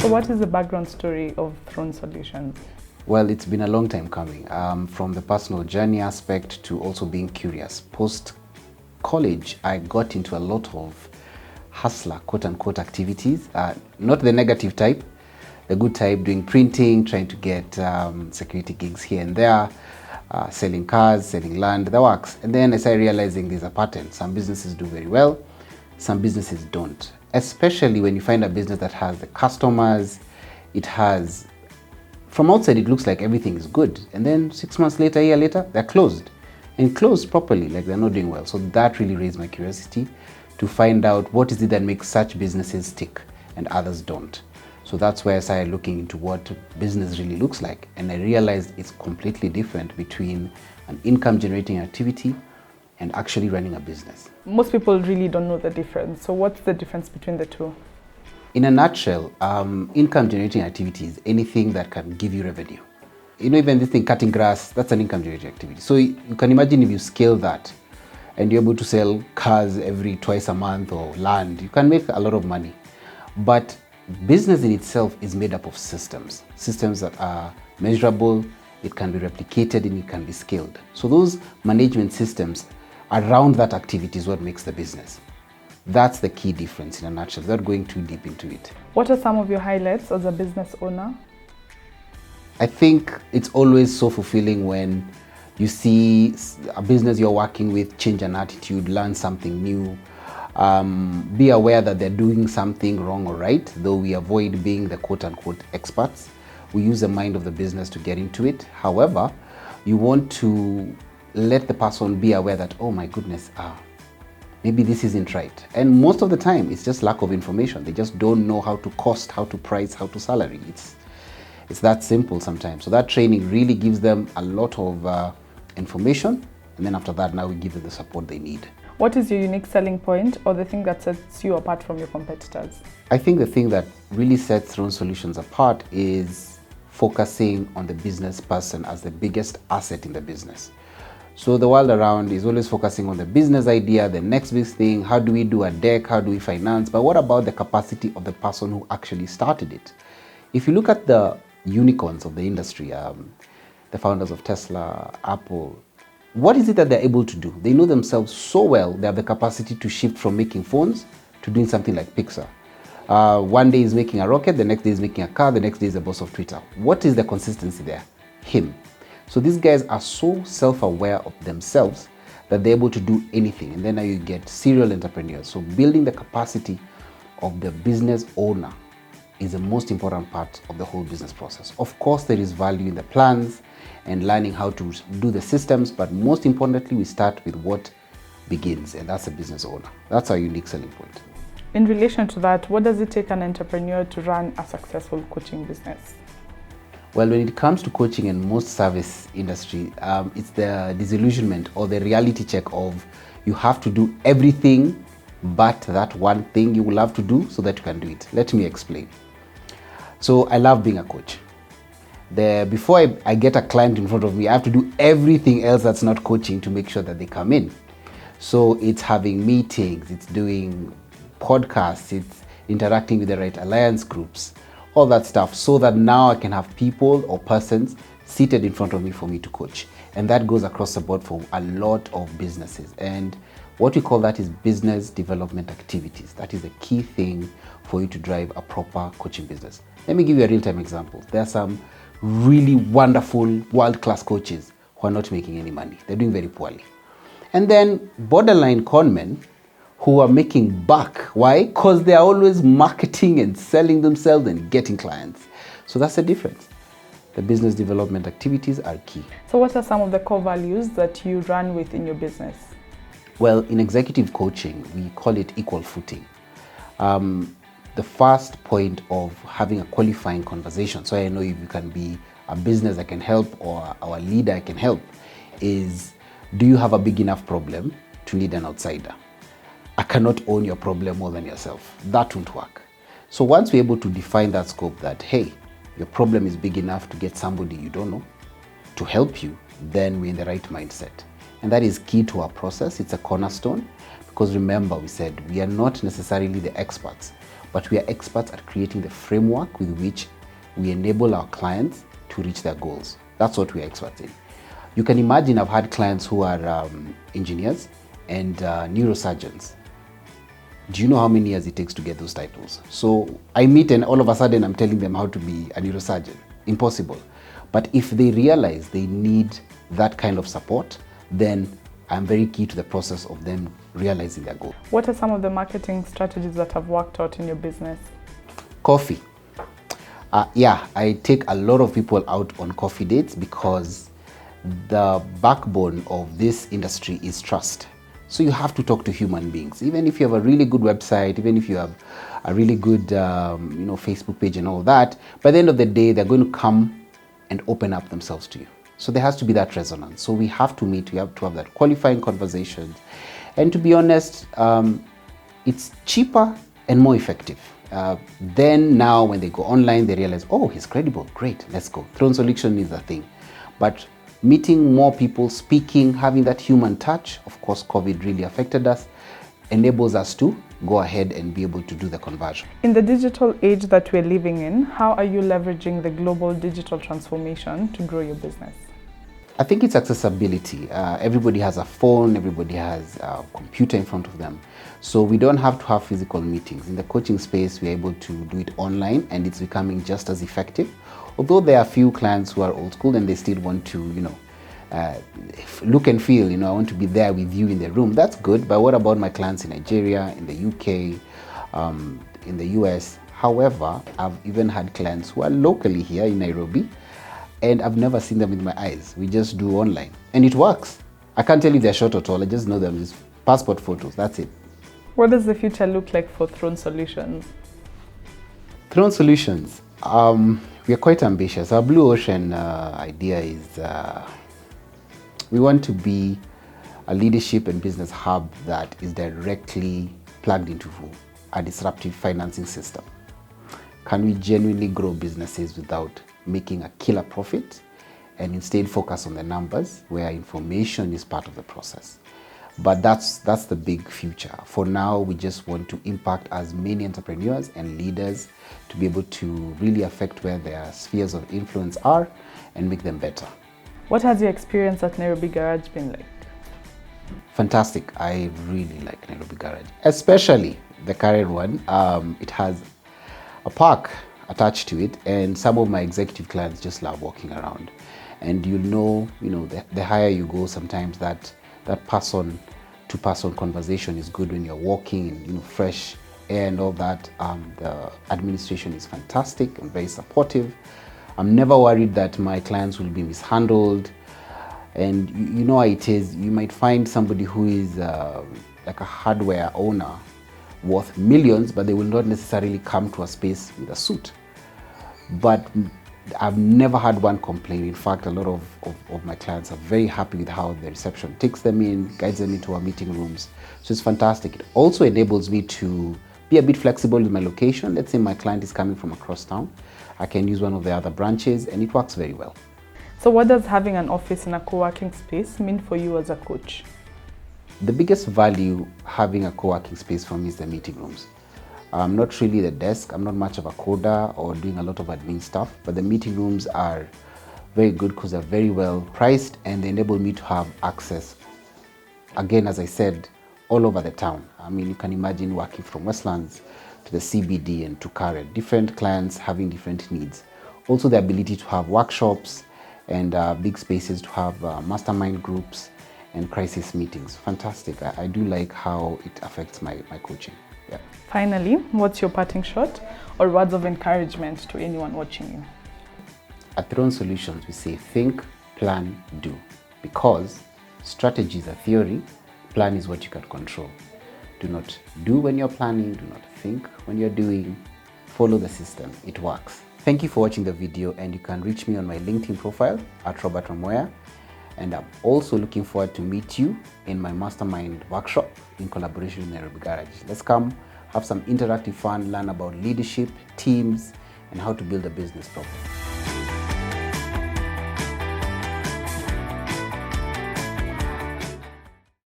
So what is the background story of Throne Solutions? Well, it's been a long time coming, from the personal journey aspect to also being curious. Post-college, I got into a lot of hustler, quote-unquote, activities, not the negative type, the good type, doing printing, trying to get security gigs here and there, selling cars, selling land, the works. And then I started realizing there's a pattern. Some businesses do very well, some businesses don't. Especially when you find a business that has the customers, it has, from outside it looks like everything is good. And then 6 months later, a year later, they're closed. And closed properly, like they're not doing well. So that really raised my curiosity to find out what is it that makes such businesses tick and others don't. So that's where I started looking into what business really looks like. And I realized it's completely different between an income generating activity and actually running a business. Most people really don't know the difference. So what's the difference between the two? In a nutshell, income generating activity is anything that can give you revenue. You know, even this thing, cutting grass, that's an income generating activity. So you can imagine if you scale that and you're able to sell cars twice a month or land, you can make a lot of money. But business in itself is made up of systems that are measurable, it can be replicated, and it can be scaled. So those management systems around that activity is what makes the business. That's the key difference in a nutshell, without going too deep into it. What are some of your highlights as a business owner? I think it's always so fulfilling when you see a business you're working with change an attitude, learn something new, be aware that they're doing something wrong or right, though we avoid being the quote-unquote experts. We use the mind of the business to get into it. However, you want to let the person be aware that, oh my goodness, maybe this isn't right. And most of the time, it's just lack of information. They just don't know how to cost, how to price, how to salary. It's that simple sometimes. So that training really gives them a lot of information. And then after that, now we give them the support they need. What is your unique selling point or the thing that sets you apart from your competitors? I think the thing that really sets Throne Solutions apart is focusing on the business person as the biggest asset in the business. So the world around is always focusing on the business idea, the next big thing, how do we do a deck, how do we finance, but what about the capacity of the person who actually started it? If you look at the unicorns of the industry, the founders of Tesla, Apple, what is it that they're able to do? They know themselves so well, they have the capacity to shift from making phones to doing something like Pixar. One day is making a rocket, the next day is making a car, the next day is the boss of Twitter. What is the consistency there? Him. So these guys are so self-aware of themselves that they're able to do anything. And then now you get serial entrepreneurs. So building the capacity of the business owner is the most important part of the whole business process. Of course, there is value in the plans and learning how to do the systems, but most importantly, we start with what begins, and that's a business owner. That's our unique selling point. In relation to that, what does it take an entrepreneur to run a successful coaching business? Well, when it comes to coaching and most service industry, it's the disillusionment or the reality check of you have to do everything but that one thing you will have to do so that you can do it. Let me explain. So I love being a coach. Before I get a client in front of me, I have to do everything else that's not coaching to make sure that they come in. So it's having meetings, it's doing podcasts, it's interacting with the right alliance groups, all that stuff, so that now I can have people or persons seated in front of me for me to coach. And that goes across the board for a lot of businesses. And what we call that is business development activities. That is a key thing for you to drive a proper coaching business. Let me give you a real-time example. There are some really wonderful world-class coaches who are not making any money. They're doing very poorly. And then borderline conmen who are making buck. Why? Because they are always marketing and selling themselves and getting clients. So that's the difference. The business development activities are key. So what are some of the core values that you run with in your business? Well, in executive coaching, we call it equal footing. The first point of having a qualifying conversation, so I know if you can be a business I can help or our leader I can help, is do you have a big enough problem to need an outsider? I cannot own your problem more than yourself. That won't work. So once we're able to define that scope that, hey, your problem is big enough to get somebody you don't know to help you, then we're in the right mindset. And that is key to our process. It's a cornerstone because remember, we said we are not necessarily the experts. but we are experts at creating the framework with which we enable our clients to reach their goals. That's what we are experts in. You can imagine I've had clients who are engineers and neurosurgeons. Do you know how many years it takes to get those titles? So I meet and all of a sudden I'm telling them how to be a neurosurgeon. Impossible. But if they realize they need that kind of support, then I'm very key to the process of them realizing their goal. What are some of the marketing strategies that have worked out in your business? Coffee. Yeah, I take a lot of people out on coffee dates because the backbone of this industry is trust. So you have to talk to human beings. Even if you have a really good website, even if you have a really good Facebook page and all that, by the end of the day, they're going to come and open up themselves to you. So there has to be that resonance. So we have to meet, we have to have that qualifying conversation. And to be honest, it's cheaper and more effective. Then now when they go online, they realize, oh, he's credible, great, let's go. Throne solution is the thing. But meeting more people, speaking, having that human touch, of course, COVID really affected us, enables us to go ahead and be able to do the conversion. In the digital age that we're living in, how are you leveraging the global digital transformation to grow your business? I think it's accessibility. Everybody has a phone, everybody has a computer in front of them. So we don't have to have physical meetings. In the coaching space, we're able to do it online and it's becoming just as effective. Although there are a few clients who are old school and they still want to, look and feel, I want to be there with you in the room. That's good. But what about my clients in Nigeria, in the UK, in the US? However, I've even had clients who are locally here in Nairobi, and I've never seen them with my eyes. We just do online and it works. I can't tell you they're short at all. I just know them as passport photos. That's it. What does the future look like for Throne Solutions? Throne Solutions, we are quite ambitious. Our blue ocean idea is we want to be a leadership and business hub that is directly plugged into a disruptive financing system. Can we genuinely grow businesses without making a killer profit and instead focus on the numbers where information is part of the process? But that's the big future. For now, we just want to impact as many entrepreneurs and leaders to be able to really affect where their spheres of influence are and make them better. What has your experience at Nairobi Garage been like? Fantastic. I really like Nairobi Garage, especially the current one. It has a park attached to it, and some of my executive clients just love walking around. And the higher you go, sometimes that person-to-person conversation is good when you're walking in fresh air and all that. The administration is fantastic and very supportive. I'm never worried that my clients will be mishandled. And you know how it is. You might find somebody who is like a hardware owner worth millions, but they will not necessarily come to a space with a suit. But I've never had one complaint. In fact, a lot of my clients are very happy with how the reception takes them in, guides them into our meeting rooms. So it's fantastic. It also enables me to be a bit flexible with my location. Let's say my client is coming from across town. I can use one of the other branches and it works very well. So what does having an office in a co-working space mean for you as a coach? The biggest value having a co-working space for me is the meeting rooms. I'm not really the desk. I'm not much of a coder or doing a lot of admin stuff, but the meeting rooms are very good because they're very well priced and they enable me to have access, again, as I said, all over the town. I mean, you can imagine working from Westlands to the CBD and to Karen, different clients having different needs. Also the ability to have workshops and big spaces to have mastermind groups and crisis meetings. Fantastic. I do like how it affects my coaching. Yeah. Finally, what's your parting shot or words of encouragement to anyone watching you? At Throne Solutions, we say think, plan, do. Because strategy is a theory, plan is what you can control. Do not do when you're planning, do not think when you're doing. Follow the system, it works. Thank you for watching the video, and you can reach me on my LinkedIn profile at Wamwea. And I'm also looking forward to meet you in my mastermind workshop in collaboration with Nairobi Garage. Let's come have some interactive fun, learn about leadership, teams, and how to build a business properly.